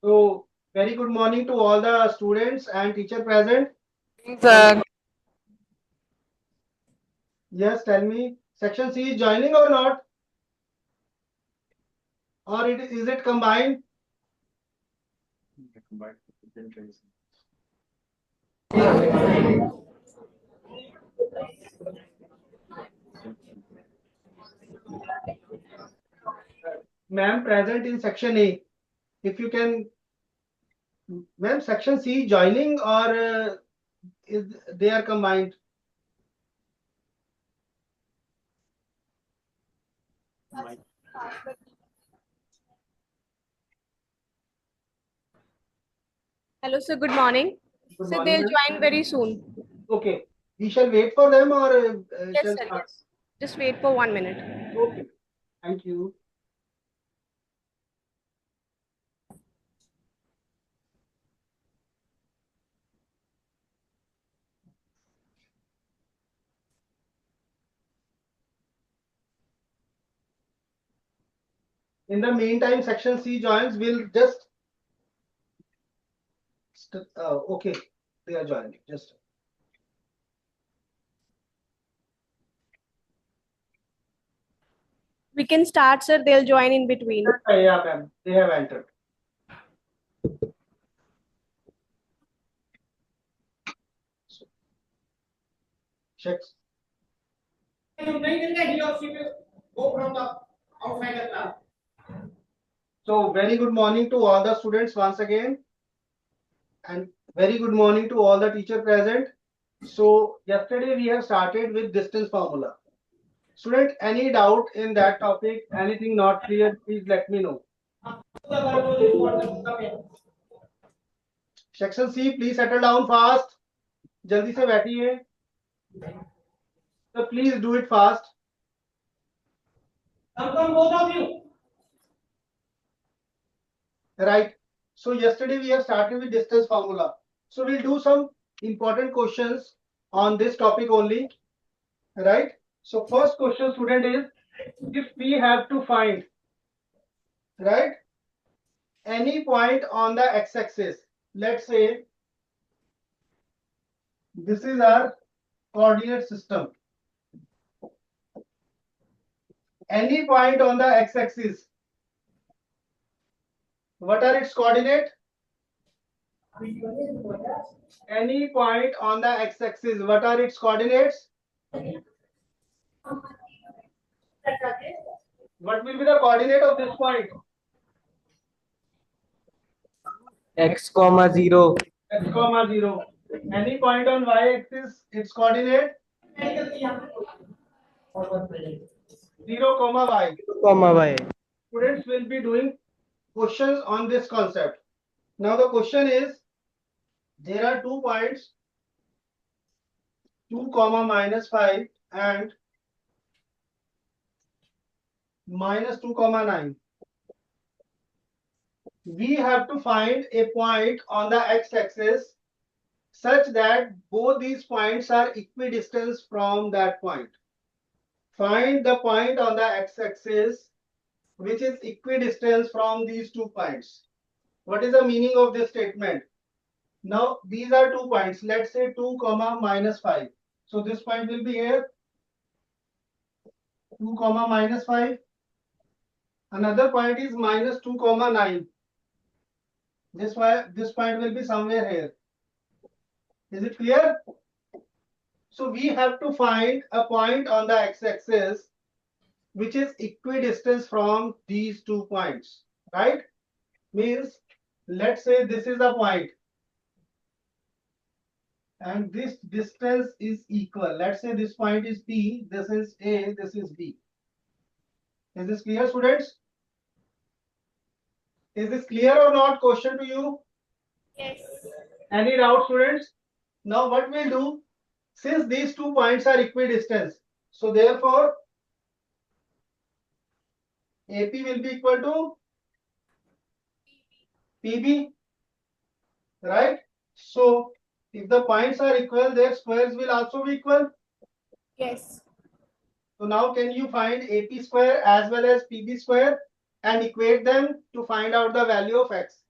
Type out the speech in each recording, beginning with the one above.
So, very good morning to all the students and teacher present. Sir, Yes, tell me, section C is joining or not? Or is it combined? Ma'am, present in section A. If you can, ma'am, section C joining or is they are combined? Hello, sir. Good morning. Good So morning, they'll ma'am. join very soon. Okay, we shall wait for them or Yes, shall sir. start? Yes. Just wait for 1 minute. Okay, thank you. In the meantime, section C joins. We'll just okay, they are joining. Just We can start, sir. They'll join in between. yeah, ma'am. They have entered. Checks. So very good morning to all the students once again, and very good morning to all the teacher present. So yesterday we have started with distance formula. Student, any doubt in that topic? Anything not clear? Please let me know. Section C, please settle down fast. जल्दी से बैठिए. So please do it fast. Come both of you. Right. So yesterday we have started with distance formula. So we'll do some important questions on this topic only. Right. So first question, student, is if we have to find, right, any point on the x-axis. Let's say this is our coordinate system. Any point on the x-axis. What are its coordinates? Any point on the x-axis. What are its coordinates? What will be the coordinate of this point? x comma 0. X comma 0. Any point on y-axis, its coordinate 0 comma y. Comma y. Students will be doing questions on this concept. Now the question is, there are 2 points, 2 comma minus 5 and minus 2 comma 9. We have to find a point on the x-axis such that both these points are equidistant from that point. Find the point on the x-axis which is equidistant from these 2 points. What is the meaning of this statement? Now these are 2 points. Let's say 2 comma minus 5. So this point will be here. 2 comma minus 5. Another point is minus 2 comma 9. This point will be somewhere here. Is it clear? So we have to find a point on the x-axis which is equidistant from these 2 points, right? Means let's say this is a point and this distance is equal. Let's say this point is P, this is A, this is B. Is this clear, students? Is this clear or not? Question to you. Yes. Any doubt, students? Now what we'll do, since these 2 points are equidistant, so therefore AP will be equal to PB, right? So if the points are equal, their squares will also be equal. Yes. So now can you find AP square as well as PB square and equate them to find out the value of x?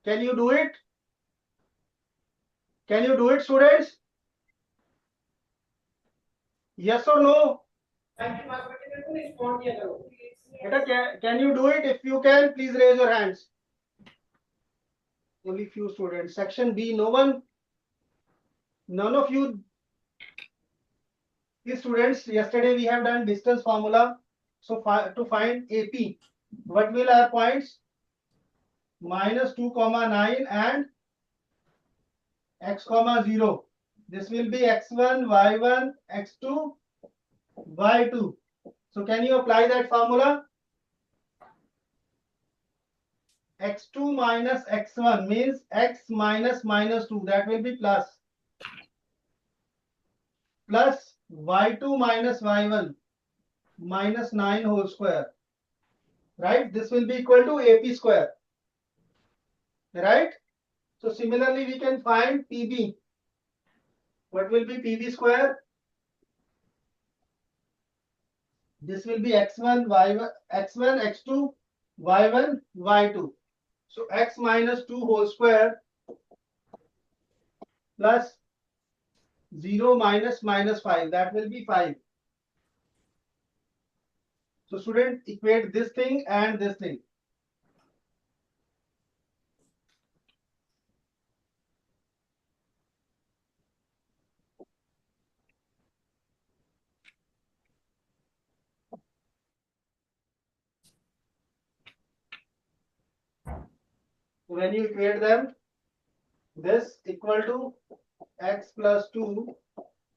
Can you do it? Can you do it, students? Yes or no? Beta, can you do it? If you can, please raise your hands. Only few students. Section B, no one? None of you? These students, yesterday we have done distance formula. So to find AP, what will our points? Minus 2, 9 and x, 0. This will be x1, y1, x2, y2. So can you apply that formula? X2 minus x1 means x minus minus 2. That will be plus y2 minus y1 minus 9 whole square. Right? This will be equal to AP square. Right? So similarly, we can find PB. What will be PB square? This will be x1, y1, x1, x2, y1, y2. So x minus 2 whole square plus 0 minus minus 5. That will be 5. So student, equate this thing and this thing. When you equate them, this equal to x plus 2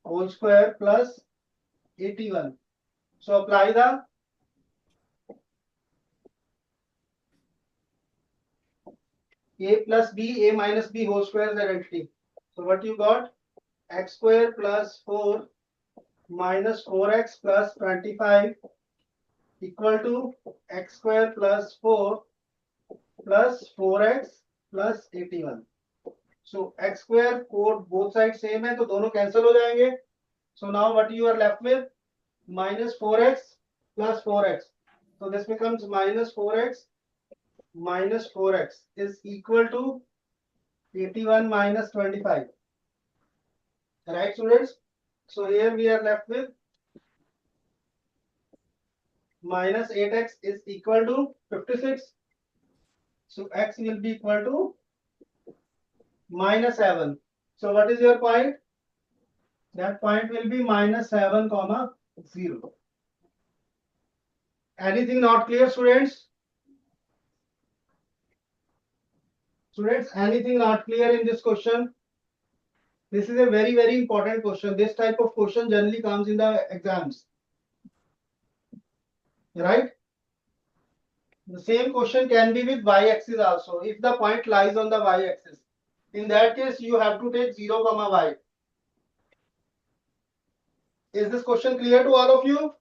whole square plus 81. So apply the a plus b, a minus b whole square is identity. So what you got? X square plus 4 minus 4x plus 25 equal to x square plus 4 plus 4x plus 81. So x square 4 both sides same है तो दोनों cancel हो जाएंगे. So now what you are left with? Minus 4x plus 4x. So this becomes minus 4x is equal to 81 minus 25. Right, students? So here we are left with minus 8x is equal to 56. So x will be equal to minus 7. So what is your point? That point will be minus 7, 0. Anything not clear, students? Students, anything not clear in this question? This is a very, very important question. This type of question generally comes in the exams. Right? The same question can be with y-axis also. If the point lies on the y-axis, in that case, you have to take 0, y. Is this question clear to all of you?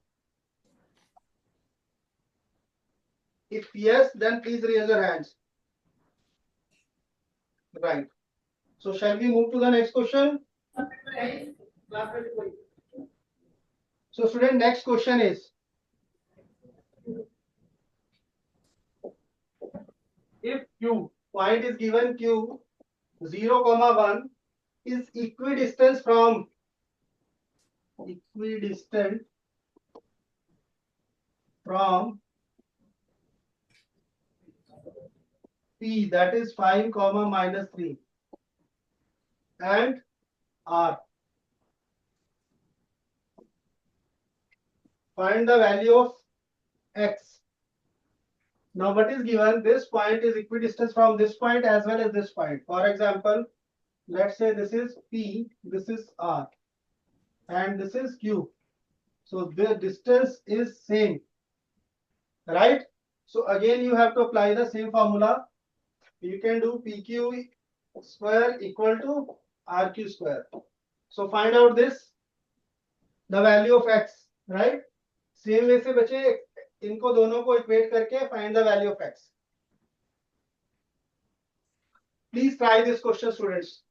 If yes, then please raise your hands. Right. So shall we move to the next question? So student, next question is, if Q, point is given Q, 0, 1 is equidistant from P, that is 5, minus 3 and R. Find the value of X. Now what is given? This point is equidistant from this point as well as this point. For example, let's say this is P, this is R, and this is Q. So the distance is same, right? So again, you have to apply the same formula. You can do PQ square equal to RQ square. So find out this, the value of X, right? Same way से बचे इनको दोनों को equate करके find the value of X. Please try this question, students.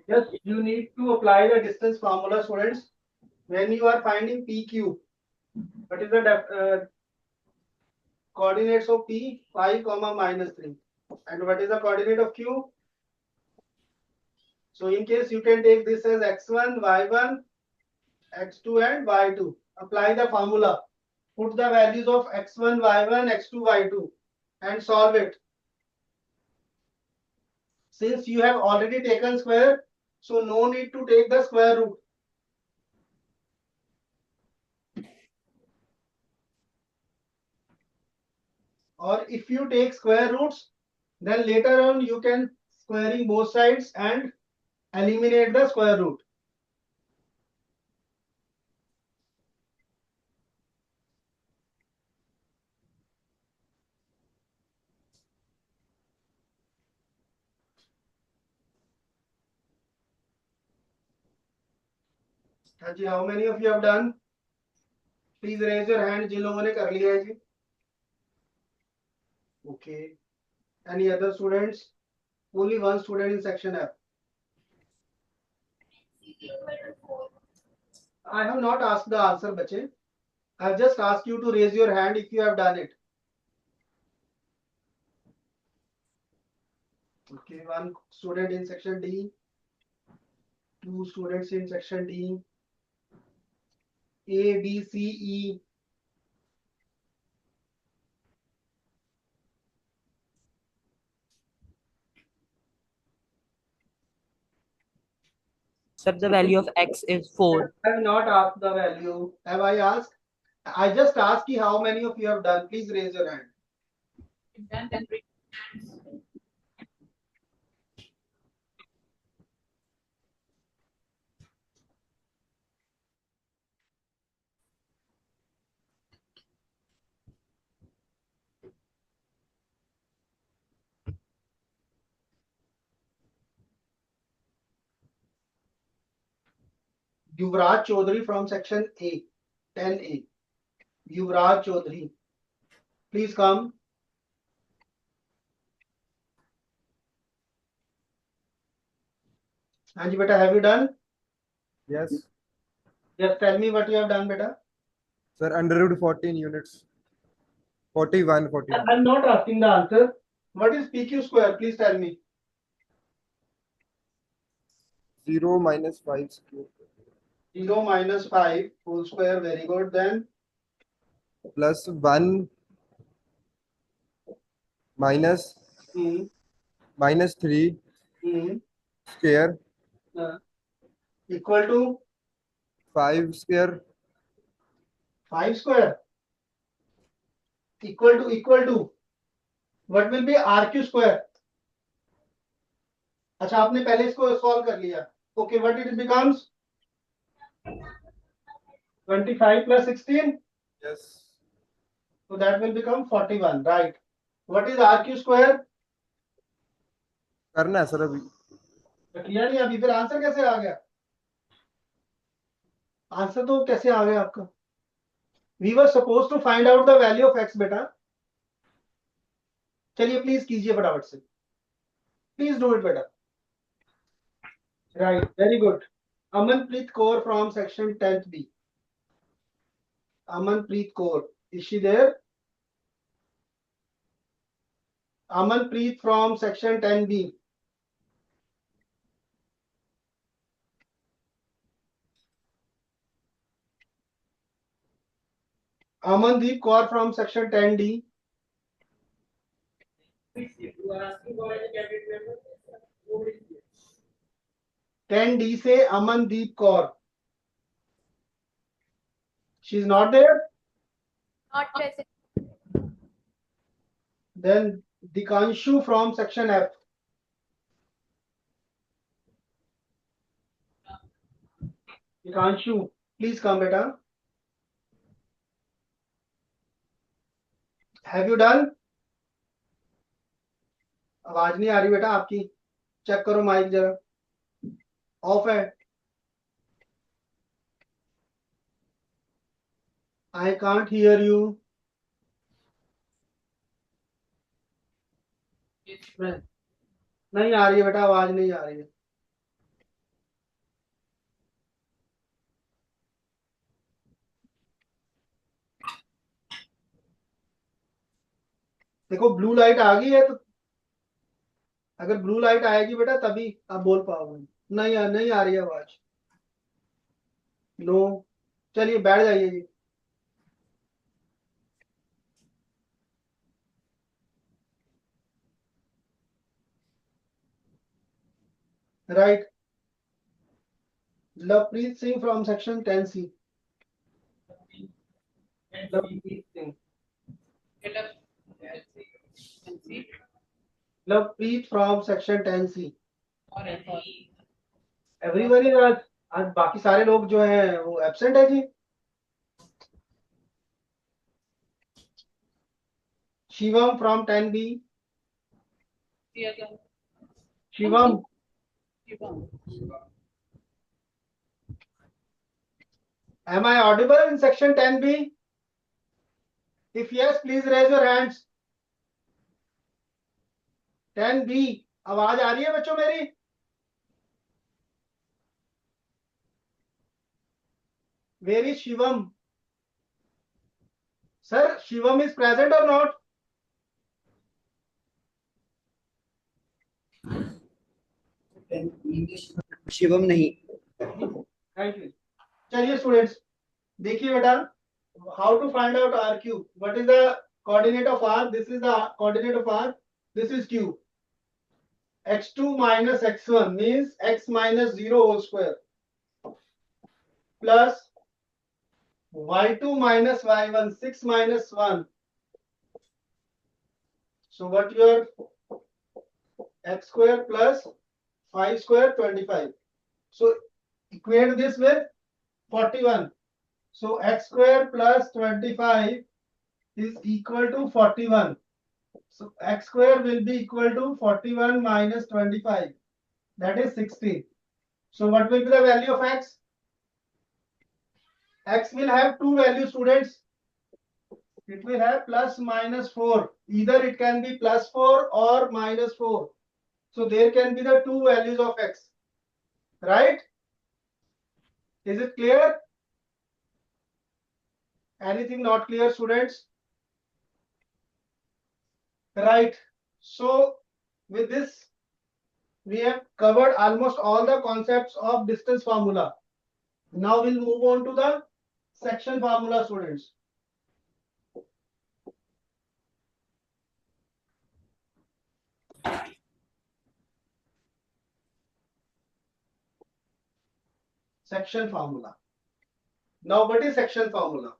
Yes, you need to apply the distance formula, students. When you are finding PQ, what is the coordinates of P? 5 comma minus 3. And what is the coordinate of Q? So in case you can take this as x1, y1, x2 and y2. Apply the formula. Put the values of x1, y1, x2, y2 and solve it. Since you have already taken square, so no need to take the square root. Or if you take square roots, then later on you can squaring both sides and eliminate the square root. Ji, how many of you have done? Please raise your hand जिन लोगों ने कर लिया है जी. Okay. Any other students? Only one student in section F. I have not asked the answer, bache. I have just asked you to raise your hand if you have done it. Okay, one student in section D, two students in section D, A, B, C, E. Sir, the value of x is 4. I have not asked the value. Have I asked? I just asked you how many of you have done. Please raise your hand. Yuvraj Chaudhary from section A, 10A. Yuvraj Chaudhary. Please come. Anji beta, have you done? Yes, Just tell me what you have done, beta. sir, under root 14 units. 41. I'm not asking the answer. What is PQ square? Please tell me. 0 minus 5 square 0 minus 5 whole square. Very good. Then plus 1 minus hmm, minus 3 hmm, square equal to 5 square 5 square. Equal to what will be RQ square? अच्छा आपने पहले इसको solve कर लिया. Okay, what it becomes? 25 plus 16. yes So that will become 41, right? What is RQ square? करना है sir अभी किया नहीं अभी, फिर आंसर कैसे आ गया? आंसर तो कैसे आ गया आपका? We were supposed to find out the value of x बेटा. चलिए प्लीज कीजिए फटाफट से. Please do it बेटा. Right, very good. Amanpreet Kaur from section 10th B. Amanpreet Kaur, is she there? Amanpreet from section 10B. Amandeep Kaur from section 10D. 10D से Amandeep Kaur. She's not there. Not present. Then Dikanshu from section F. Dikanshu, please come beta. Have you done? आवाज नहीं आ रही बेटा आपकी. Check करो mic जरा. Of है. I can't hear you. नहीं आ रही है बेटा, आवाज नहीं आ रही है. देखो ब्लू लाइट आ गई है, तो अगर ब्लू लाइट आएगी बेटा तभी आप बोल पाओगे. नहीं आ रही है आवाज. नो. चलिए बैठ जाइए जी. Right. Lovepreet Singh from section 10C. Lovepreet Singh. Lovepreet from section 10C. Everybody. आज बाकी सारे लोग जो हैं वो एब्सेंट है जी. Shivam from 10B. Shivam. Am I audible in section 10B? If yes, please raise your hands. 10B. आवाज आ रही है बच्चों मेरी? Where is Shivam? Sir, Shivam is present or not? Shivam नहीं. Thank you. चलिए स्टूडेंट्स, देखिए बेटा, how to find out R cube. What is the coordinate of R? This is the coordinate of R. This is Q. X2 minus X1 means X minus 0 whole square plus Y2 minus Y1, 6 minus 1. So what your X square plus 5 square 25. So equate this with 41. So X square plus 25 is equal to 41. So X square will be equal to 41 minus 25. That is 16. So what will be the value of X? X will have two values, students. It will have plus minus 4. Either it can be plus 4 or minus 4. So there can be the two values of X. Right? Is it clear? Anything not clear, students? Right. So with this, we have covered almost all the concepts of distance formula. Now we'll move on to the section formula, students. Section formula. Now what is section formula?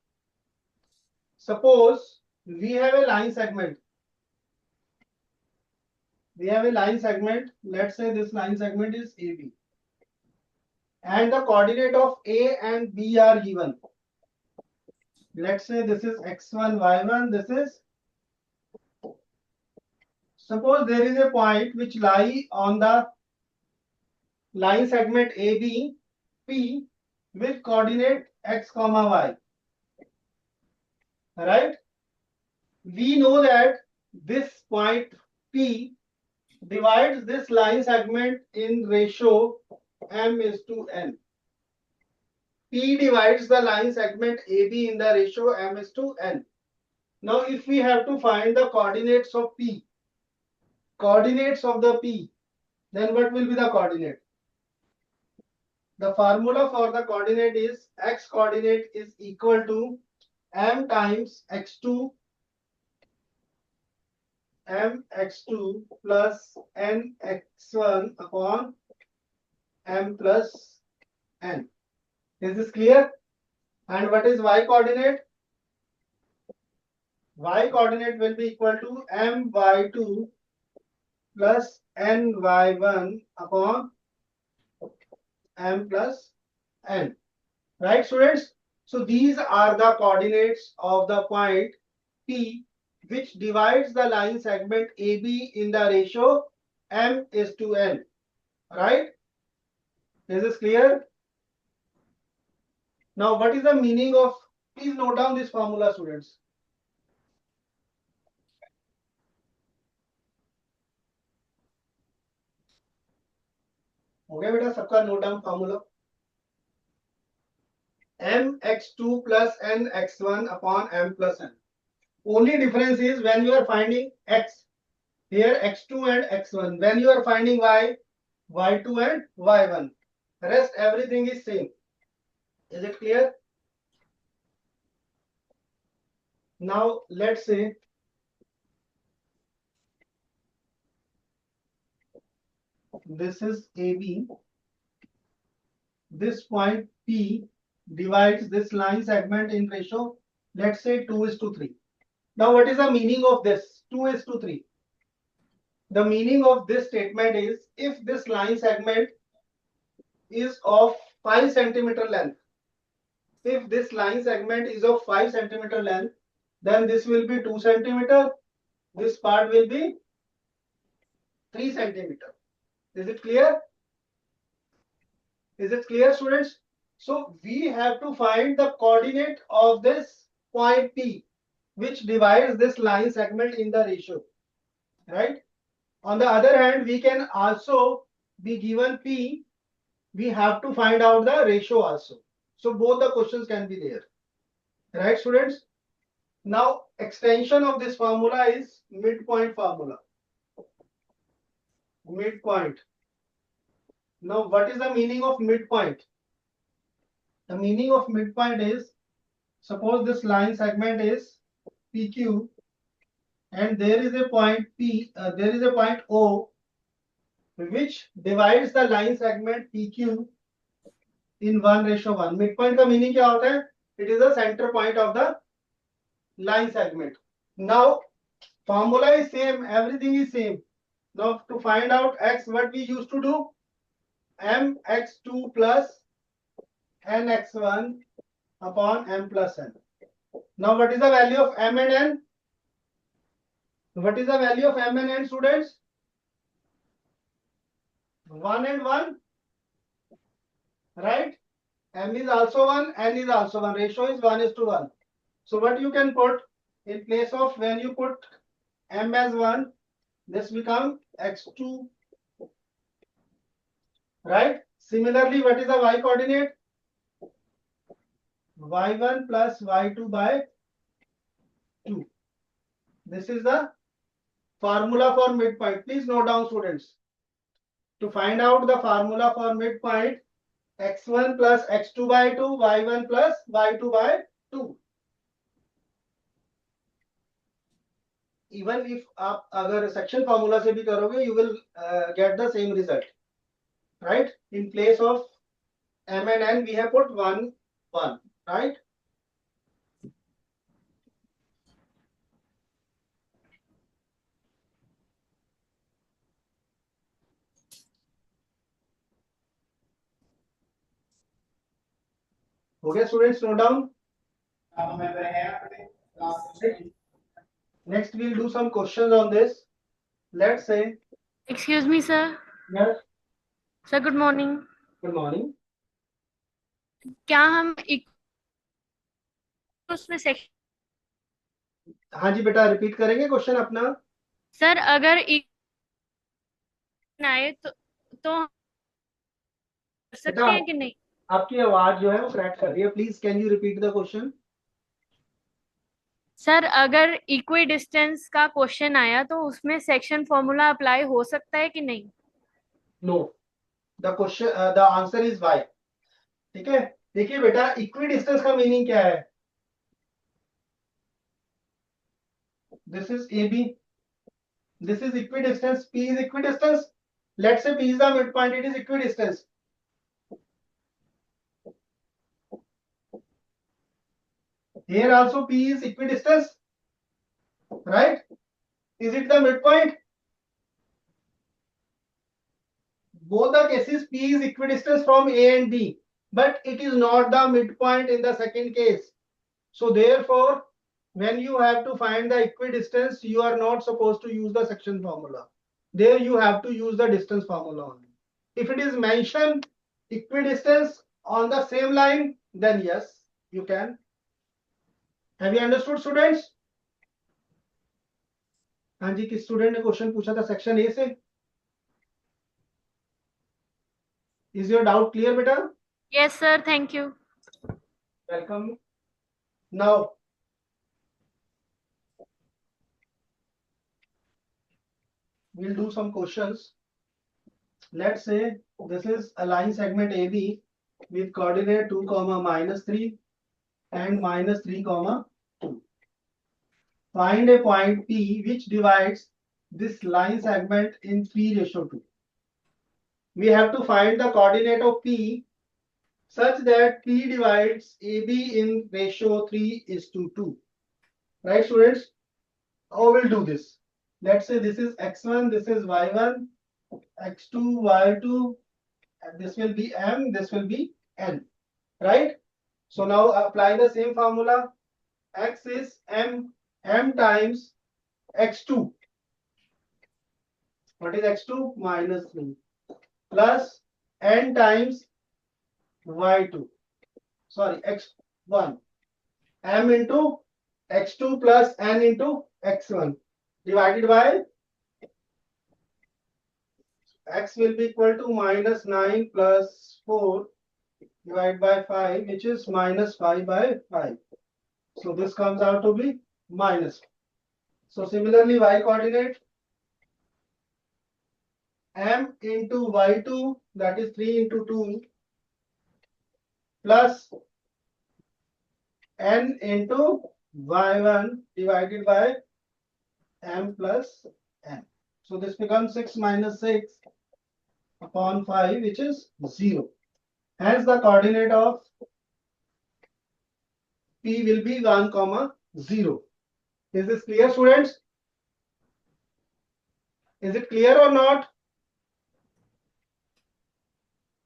Suppose we have a line segment. We have a line segment. Let's say this line segment is AB. And the coordinate of A and B are given. Let's say this is x1, y1. This is. Suppose there is a point which lie on the line segment AB, P with coordinate x comma y. Right? We know that this point P divides this line segment in ratio m is to n. P divides the line segment AB in the ratio m is to n. Now if we have to find the coordinates of P, coordinates of the P, then what will be the coordinate? The formula for the coordinate is x coordinate is equal to m times x2 mx2 plus nx1 upon m plus n. Is this clear? And what is y coordinate? Y coordinate will be equal to my2 plus ny1 upon m plus n. Right, students? So these are the coordinates of the point P which divides the line segment AB in the ratio m is to n. Right? Is this clear? Now, what is the meaning of Please note down this formula, students. हो गया बेटा सबका note down formula mx2 plus nx1 upon m plus n. Only difference is when you are finding x, here x2 and x1. When you are finding y, y2 and y1. Rest everything is same. Is it clear? Now let's say this is AB. This point P divides this line segment in ratio, let's say 2:3. Now what is the meaning of this 2:3? The meaning of this statement is if this line segment is of 5 centimeter length, if this line segment is of 5 centimeter length, then this will be 2 centimeter, this part will be 3 centimeter. Is it clear? Is it clear, students? So we have to find the coordinate of this point P, which divides this line segment in the ratio, right? On the other hand, we can also be given P, we have to find out the ratio also. So both the questions can be there, right, students? Now extension of this formula is midpoint formula. Midpoint. Now what is the meaning of midpoint? The meaning of midpoint is, suppose this line segment is PQ and there is a point P, there is a point O which divides the line segment PQ in 1:1. Midpoint का meaning क्या होता है? It is the center point of the line segment. Now formula is same, everything is same. Now to find out x, what we used to do, mx2 plus nx1 upon m plus n. Now what is the value of m and n? What is the value of m and n, students? 1 and 1, right? M is also 1, n is also 1. Ratio is 1:1. So what you can put in place of, when you put m as 1, this becomes x2, right? Similarly, what is the y coordinate? y1 plus y2 by 2. This is the formula for midpoint. Please note down, students. To find out the formula for midpoint, x1 plus x2 by 2, y1 plus y2 by 2. Even if आप अगर section formula से भी करोगे, you will get the same result, right? In place of m and n, we have put 1, 1, right? Okay, students, note down. Next, we'll do some questions on this. Let's say, Excuse me, sir. yes, Sir, good morning. good morning. क्या हम उसमें section, हाँ जी बेटा, repeat करेंगे question अपना. Sir अगर आए तो कर सकते हैं कि नहीं? आपकी आवाज जो है वो क्रैक कर रही है. Please can you repeat the question? Sir अगर इक्वी डिस्टेंस का क्वेश्चन आया तो उसमें सेक्शन फॉर्मूला अप्लाई हो सकता है कि नहीं? No, the question, the answer is Y. ठीक है, देखिए बेटा, इक्वी डिस्टेंस का मीनिंग क्या है? This is A B, this is equidistance, P is equidistance. Let's say P is the midpoint, it is equidistance. Here also P is equidistance, right? Is it the midpoint? Both the cases P is equidistance from A and B, but it is not the midpoint in the second case. So therefore, when you have to find the equidistance, you are not supposed to use the section formula. There you have to use the distance formula only. If it is mentioned equidistance on the same line, then yes, you can Have you understood, students? हाँ जी, किस student ने question पूछा था section A से? Is your doubt clear, beta? Yes, sir. Thank you. Welcome. Now, we'll do some questions. Let's say this is a line segment AB with coordinate 2, -3 and -3, 2. Find a point P which divides this line segment in 3:2. We have to find the coordinate of P such that P divides AB in ratio 3:2. Right, students? How we'll do this? Let's say this is x1, this is y1, x2, y2, and this will be m, this will be n. Right? So now apply the same formula. X is m times x2. What is x2? -3 plus n times y2. Sorry, x1. M into x2 plus n into x1 divided by x will be equal to -9 plus 4 divided by 5, which is -5 by 5. So this comes out to be minus. So similarly, y coordinate m into y2, that is 3 into 2 plus n into y1 divided by m plus n. So this becomes 6 minus 6 upon 5, which is 0. Hence the coordinate of P will be 1, 0. Is this clear, students? Is it clear or not?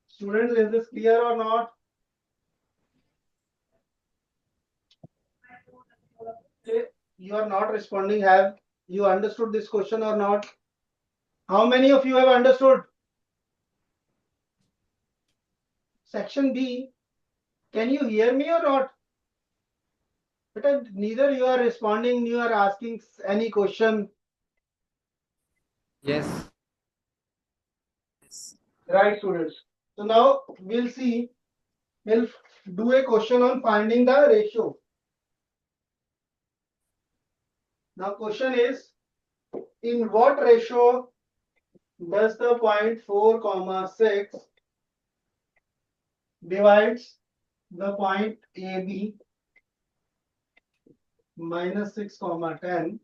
Students, is this clear or not? Okay, you are not responding. Have you understood this question or not? How many of you have understood? Section B, can you hear me or not? But neither you are responding, you are asking any question. Yes. Right, students. So now we'll see, we'll do a question on finding the ratio. Now question is, in what ratio does the point 4, 6 divides the point AB -6, 10?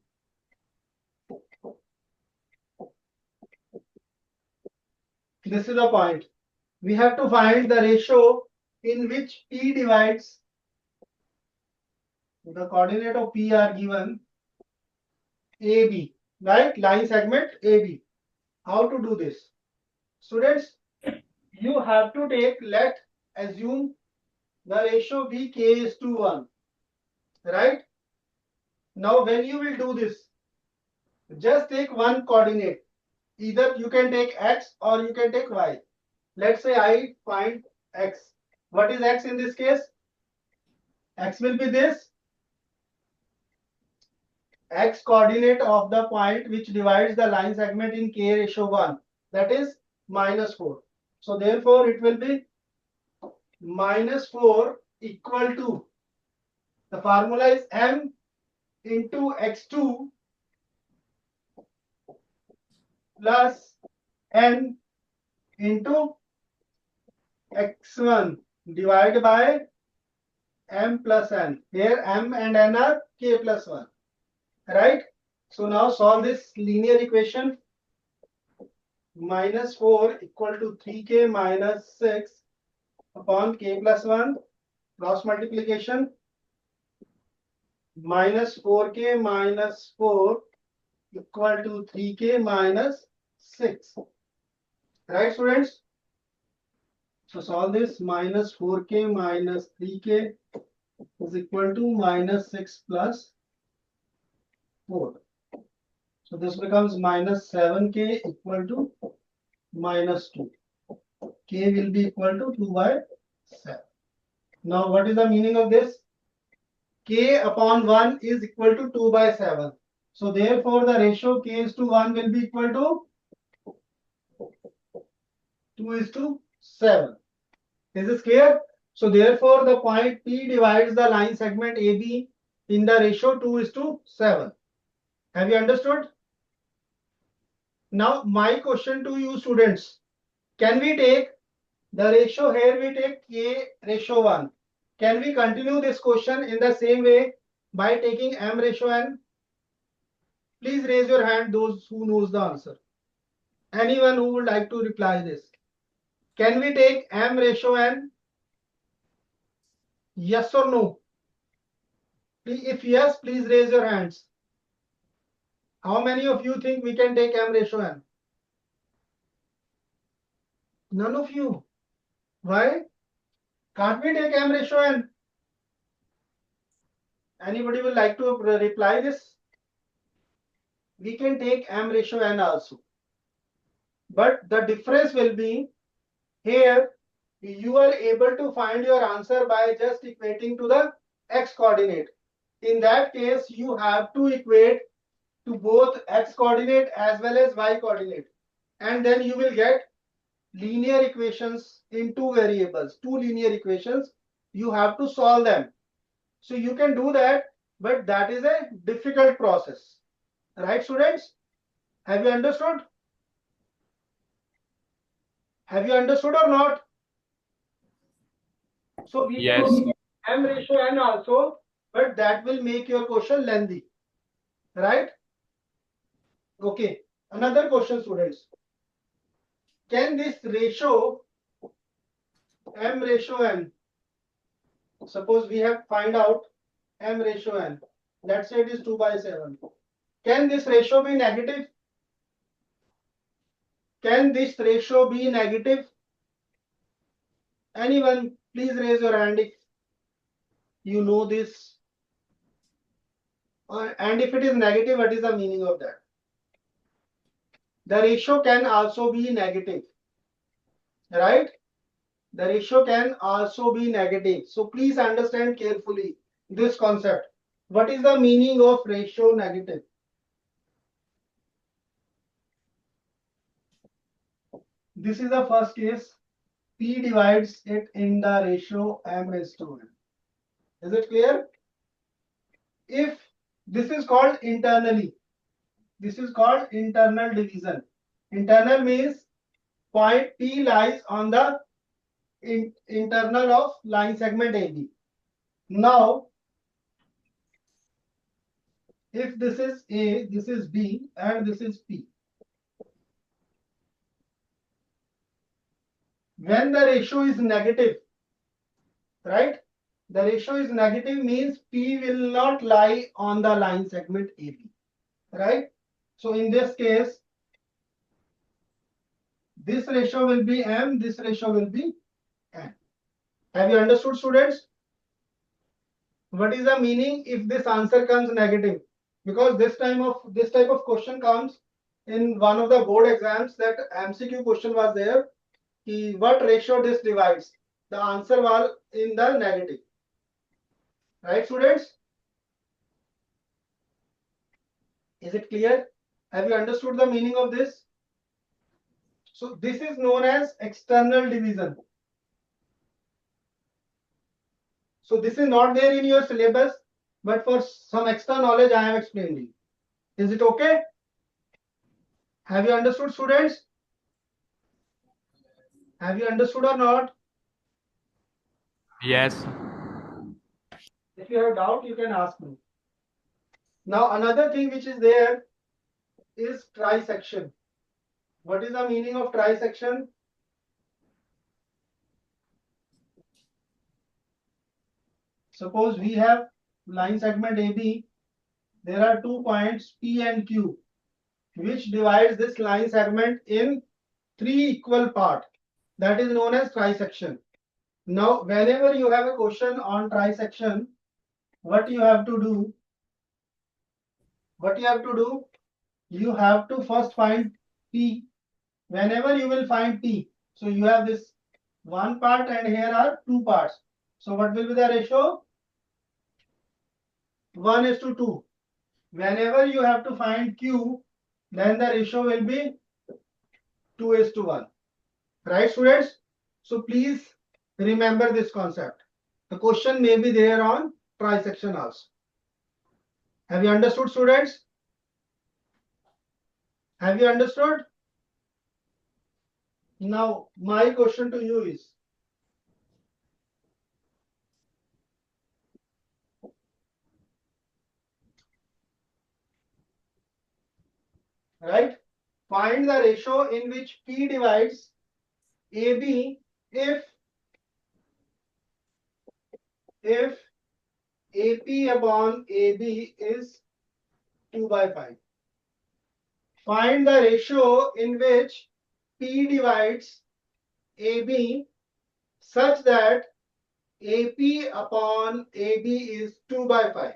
This is the point. We have to find the ratio in which P divides, the coordinate of P are given, AB, right? Line segment AB. How to do this? Students, you have to take, let assume the ratio be k:1, right? Now when you will do this, just take one coordinate. Either you can take x or you can take y. Let's say I find x. What is x in this case? X will be this. X coordinate of the point which divides the line segment in k:1. That is -4. So therefore it will be -4 equal to, the formula is m into x2 plus n into x1 divided by m plus n. Here m and n are k plus 1. Right? So now solve this linear equation. -4 equal to 3k minus 6 upon k plus 1. Cross multiplication. -4k minus 4 equal to 3k minus 6. Right, students? So solve this. -4k minus 3k is equal to -6 plus 4. So this becomes -7k equal to -2. K will be equal to 2 by 7. Now what is the meaning of this? K upon 1 is equal to 2 by 7. So therefore the ratio K is to 1 will be equal to 2 is to 7. Is this clear? So therefore the point P divides the line segment AB in the ratio 2 is to 7. Have you understood? Now my question to you students, can we take the ratio here, we take K ratio 1. Can we continue this question in the same way by taking M ratio N? Please raise your hand those who knows the answer. Anyone who would like to reply this. Can we take M ratio N? Yes or no? If yes, please raise your hands. How many of you think we can take M ratio N? None of you. Why? Can't we take M ratio N? Anybody would like to reply this? We can take M ratio N also. But the difference will be here you are able to find your answer by just equating to the x coordinate. In that case, you have to equate to both x coordinate as well as y coordinate. And then you will get linear equations in two variables, two linear equations. You have to solve them. So you can do that, but that is a difficult process. Right, students? Have you understood? Have you understood or not? So we Yes. can take M ratio N also, but that will make your question lengthy. Right? Okay. Another question, students. Can this ratio M ratio N, suppose we have find out M ratio N, let's say it is 2 by 7. Can this ratio be negative? Can this ratio be negative? Anyone, please raise your hand if you know this. And if it is negative, what is the meaning of that? The ratio can also be negative, right? The ratio can also be negative. So please understand carefully this concept. What is the meaning of ratio negative? This is the first case. P divides it in the ratio M raised to N. Is it clear? If this is called internally, this is called internal division. Internal means point P lies on the internal of line segment AB. Now, if this is A, this is B, and this is P. When the ratio is negative, right? The ratio is negative means P will not lie on the line segment AB, right? So in this case, this ratio will be M, this ratio will be N. Have you understood, students? What is the meaning if this answer comes negative? Because this type of question comes in one of the board exams, that MCQ question was there. What ratio this divides? The answer was in the negative. Right, students? Is it clear? Have you understood the meaning of this? So this is known as external division. So this is not there in your syllabus, but for some extra knowledge I have explained you. Is it okay? Have you understood, students? Have you understood or not? Yes. If you have doubt, you can ask me. Now another thing which is there is trisection. What is the meaning of trisection? Suppose we have line segment AB. There are 2 points P and Q, which divides this line segment in 3 equal parts. That is known as trisection. Now, whenever you have a question on trisection, what you have to do? You have to first find P. Whenever you will find P, so you have this one part and here are 2 parts. So what will be the ratio? 1:2. Whenever you have to find Q, then the ratio will be 2:1. Right, students? So please remember this concept. The question may be there on trisection also. Have you understood, students? Have you understood? Now, my question to you is, right? Find the ratio in which P divides AB if AP upon AB is 2/5. Find the ratio in which P divides AB such that AP upon AB is 2/5.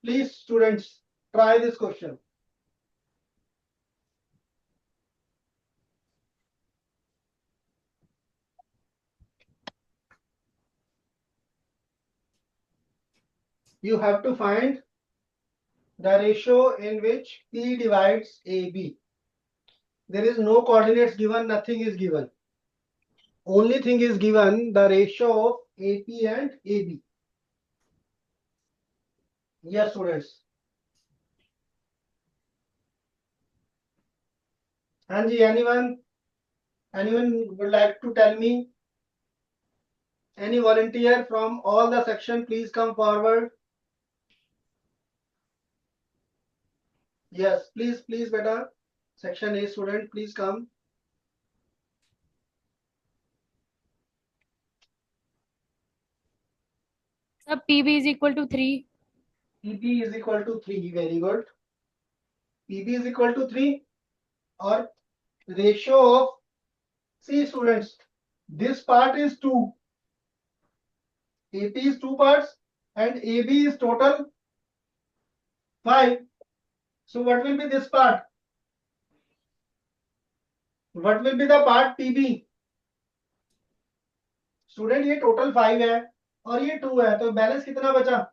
Please, students, try this question. You have to find the ratio in which P divides AB. There is no coordinates given, nothing is given. Only thing is given the ratio of AP and AB. Yes, students. Hanji, anyone would like to tell me? Any volunteer from all the section, please come forward. Yes, please, beta. Section A student, please come. Sir, PB is equal to 3. PB is equal to 3. Very good. PB is equal to 3 or ratio of, see students, this part is 2. AP is 2 parts and AB is total 5. So what will be this part? What will be the part PB? Student ये total 5 है और ये 2 है, तो balance कितना बचा?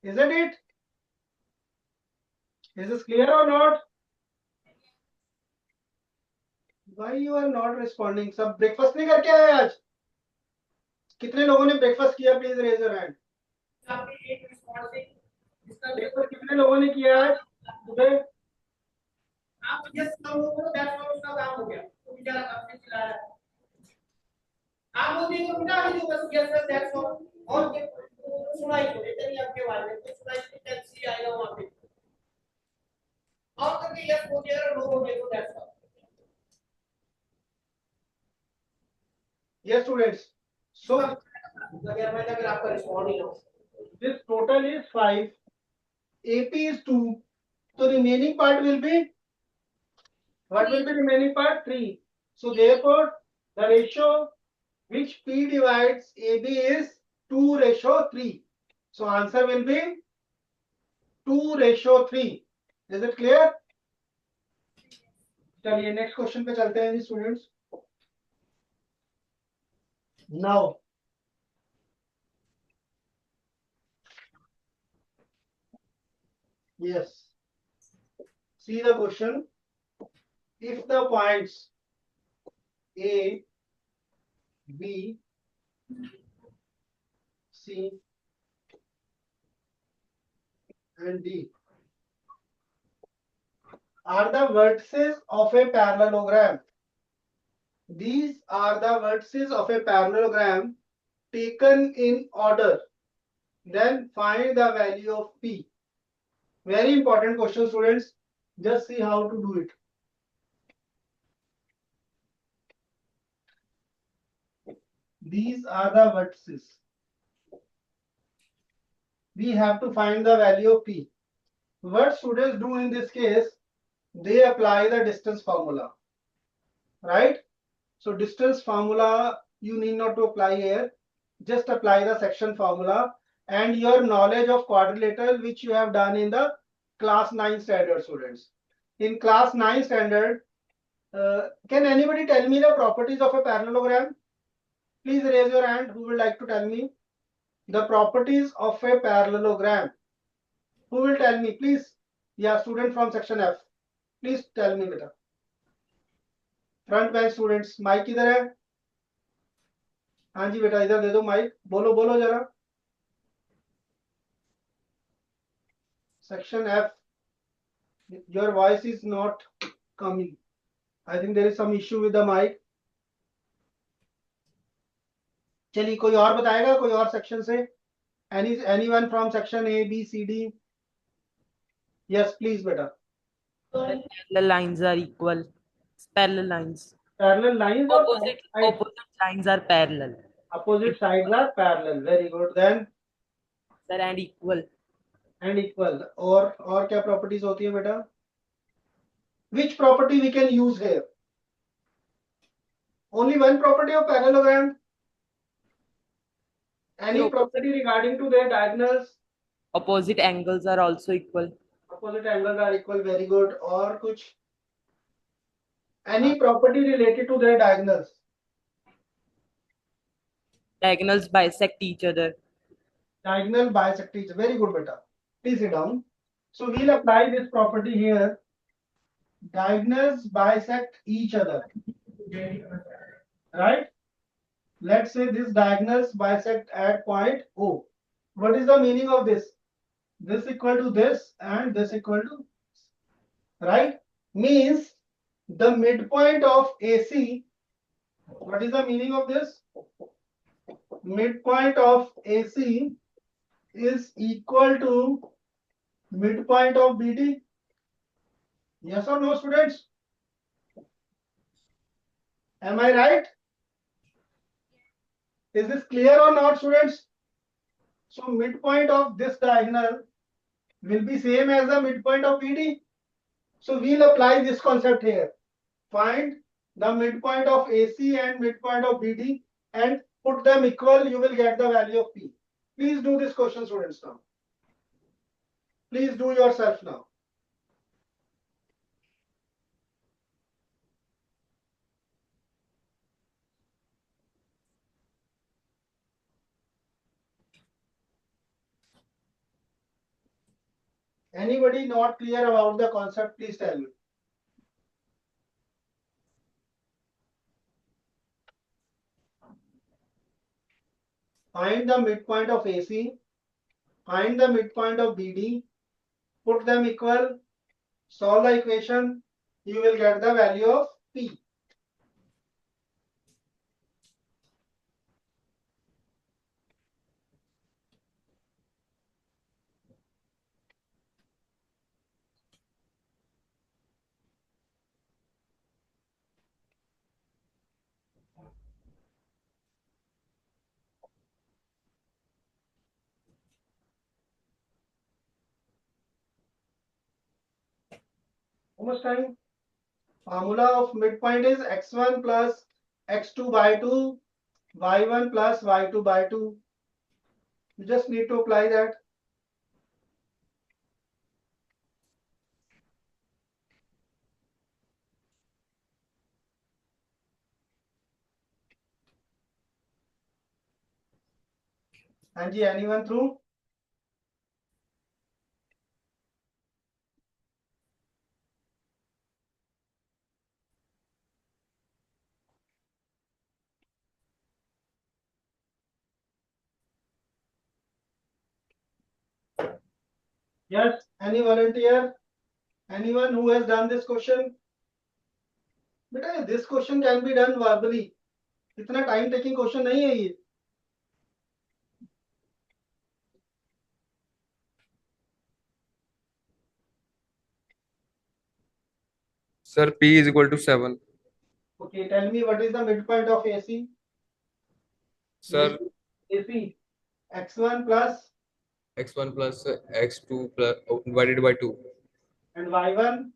Isn't it? Is this clear or not? Why you are not responding? सब breakfast नहीं करके आए आज? कितने लोगों ने ब्रेकफास्ट किया? Please raise your hand. Breakfast कितने लोगों ने किया आज सुबह? आप यस लोगों को 10 लोगों का काम हो गया तो बेचारा काम से चिल्ला रहा है. आप बोलते हो बेटा हम जो बस यस सर दैट्स ऑल और सुनाई को लेते नहीं आपके बारे में तो सुनाई से टैक्सी आएगा वहां पे और करके यस हो गया और नो हो गया तो that's all. Yes, students. So अगर मैं अगर आपका रिस्पॉन्ड ही ना हो. this total is 5. AP is 2. So remaining part will be, what will be remaining part? 3. So therefore the ratio which P divides AB is 2:3. So answer will be 2:3. Is it clear? चलिए next question पे चलते हैं जी students. Now yes, see the question. If the points A, B, C and D are the vertices of a parallelogram. These are the vertices of a parallelogram taken in order. Then find the value of P. Very important question, students. Just see how to do it. These are the vertices. We have to find the value of P. What students do in this case, they apply the distance formula, right? So distance formula you need not to apply here. Just apply the section formula and your knowledge of quadrilateral which you have done in the class 9 standard, students. In class 9 standard, can anybody tell me the properties of a parallelogram? Please raise your hand who would like to tell me the properties of a parallelogram. Who will tell me, please? Yeah, student from section F. Please tell me बेटा. Front bench students, mic किधर है? हाँ जी बेटा, इधर दे दो mic. बोलो बोलो जरा. Section F. Your voice is not coming. I think there is some issue with the mic. चलिए कोई और बताएगा, कोई और सेक्शन से? Anyone from section A, B, C, D? Yes, please बेटा. Parallel lines are equal. Parallel lines. Parallel lines or Opposite lines are parallel. opposite sides are parallel. Very good. Then Sir, and equal. and equal. और क्या properties होती है बेटा? Which property we can use here? Only one property of parallelogram. Any property regarding to their diagonals? Opposite angles are also equal. Opposite angles are equal. Very good. और कुछ? Any property related to their diagonals? Diagonals bisect each other. Diagonal bisect each. Very good beta. Please sit down. So we'll apply this property here. Diagonals bisect each other. Right? Let's say this diagonals bisect at point O. What is the meaning of this? This equal to this and this equal to this. Right? Means the midpoint of AC. What is the meaning of this? Midpoint of AC is equal to midpoint of BD. Yes or no, students? Am I right? Is this clear or not, students? So midpoint of this diagonal will be same as the midpoint of BD. So we'll apply this concept here. Find the midpoint of AC and midpoint of BD and put them equal. You will get the value of P. Please do this question, students, now. Please do yourself now. Anybody not clear about the concept, please tell me. Find the midpoint of AC, find the midpoint of BD, put them equal, solve the equation, you will get the value of P. How much time? Formula of midpoint is x1 plus x2 by 2, y1 plus y2 by 2. You just need to apply that. Anji, anyone through? Yes, any volunteer? Anyone who has done this question? But this question can be done verbally. इतना time taking question नहीं है ये. Sir, P is equal to 7. Okay, tell me what is the midpoint of AC? Sir, AC x1 plus x1 plus x2 plus divided by 2. and y1,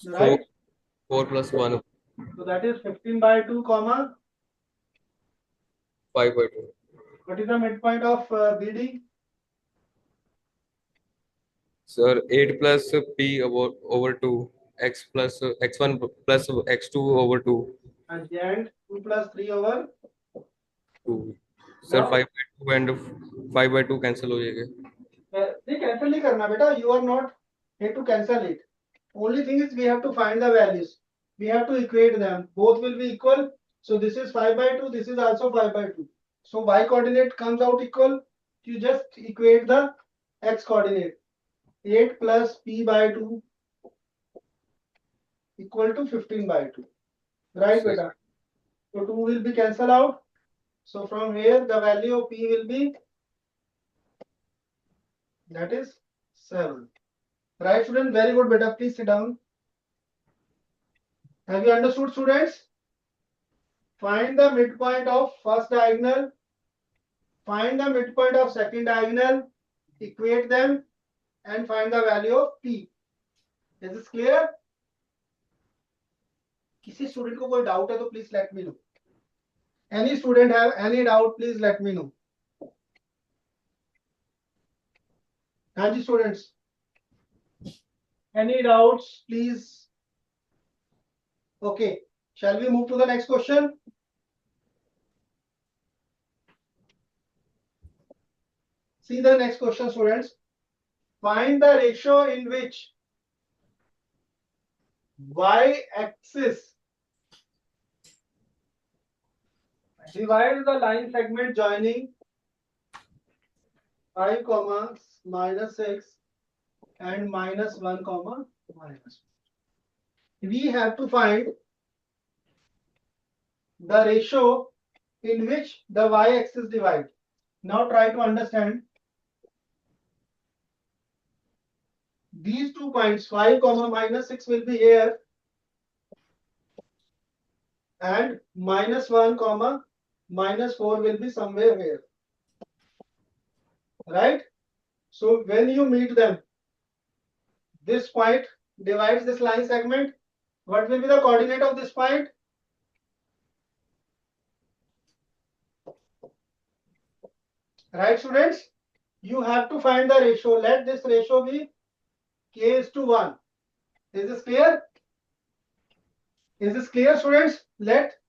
4, right? 4 plus 1, So that is 15 by 2 comma. 5 by 2. What is the midpoint of BD? Sir, 8 plus P over 2, x plus x1 plus x2 over 2. And 2 plus 3 over 2 sir Now- 5/2 and 5/2 cancel हो जाएगा नहीं cancel नहीं करना बेटा. You are not here to cancel it. Only thing is we have to find the values. We have to equate them. Both will be equal. So this is 5/2. This is also 5/2. So y coordinate comes out equal. You just equate the x coordinate. 8 plus p by 2 equal to 15/2. Right, Yes. beta? So 2 will be cancelled out. So from here the value of p will be, that is 7. Right, student? Very good, beta. Please sit down. Have you understood, students? Find the midpoint of first diagonal. Find the midpoint of second diagonal. Equate them and find the value of p. Is this clear? किसी student को कोई doubt है तो please let me know. Any student have any doubt, please let me know. हाँ जी students. Any doubts, please? Okay. Shall we move to the next question? See the next question, students. Find the ratio in which y-axis divides the line segment joining 5, -6 and -1, -1. We have to find the ratio in which the y-axis divide. Now try to understand. These 2 points, 5, -6 will be here, and -1, -4 will be somewhere here. Right? So when you meet them, this point divides this line segment. What will be the coordinate of this point? Right, students? You have to find the ratio. Let this ratio be k:1. Is this clear? Is this clear, students? Let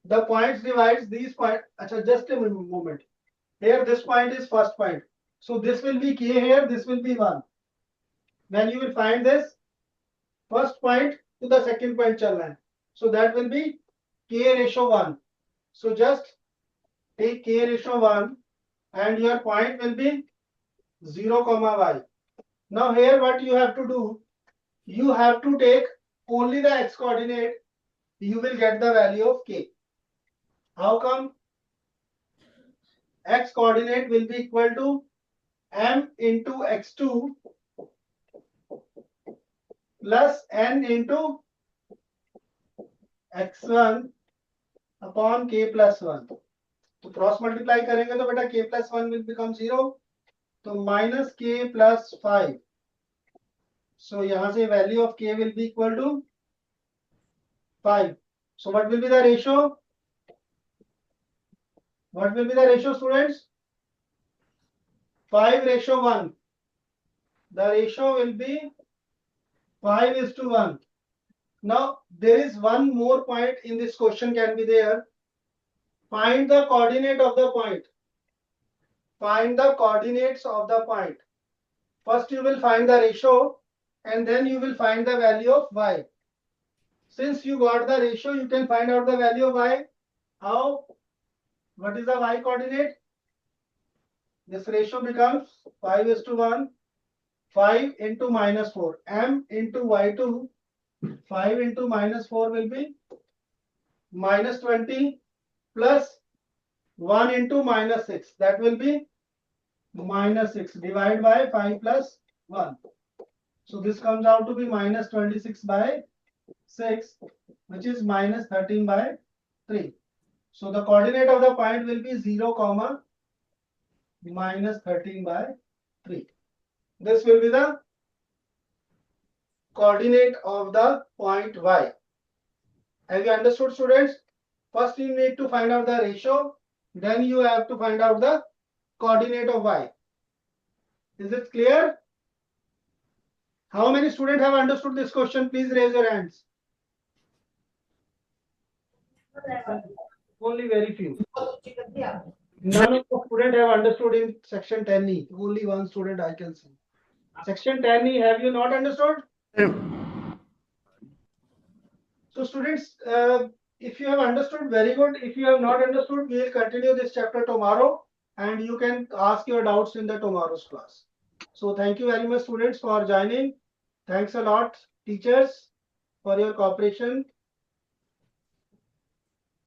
the points divides these points. Achha, just a moment. Here, this point is first point. So this will be k here. This will be 1. When you will find this first point to the second point chalna hai. So that will be k:1. So just take k:1 and your point will be 0, y. Now here what you have to do, you have to take only the x coordinate. You will get the value of k. How come? X coordinate will be equal to m into x2 plus n into x1 upon k plus 1. तो cross multiply करेंगे तो बेटा k plus 1 will become 0. तो minus k plus 5. So यहाँ से value of k will be equal to 5. So what will be the ratio? What will be the ratio, students? 5:1. The ratio will be 5:1. Now there is one more point in this question can be there. Find the coordinate of the point. Find the coordinates of the point. First you will find the ratio and then you will find the value of y. Since you got the ratio, you can find out the value of y. How? What is the y coordinate? This ratio becomes 5:1. 5 into -4. M into y2. 5 into -4 will be -20 plus 1 into -6. That will be -6 divided by 5 plus 1. So this comes out to be -26 by 6, which is -13 by 3. So the coordinate of the point will be 0, -13 by 3. This will be the coordinate of the point y. Have you understood, students? First you need to find out the ratio, then you have to find out the coordinate of y. Is it clear? How many students have understood this question? Please raise your hands. Only very few. बहुत अच्छी करती है आप। None of the student have understood in section 10E. Only one student I can see. Section 10E, have you not understood? So students, if you have understood, very good. If you have not understood, we will continue this chapter tomorrow and you can ask your doubts in the tomorrow's class. So thank you very much students for joining. Thanks a lot teachers for your cooperation.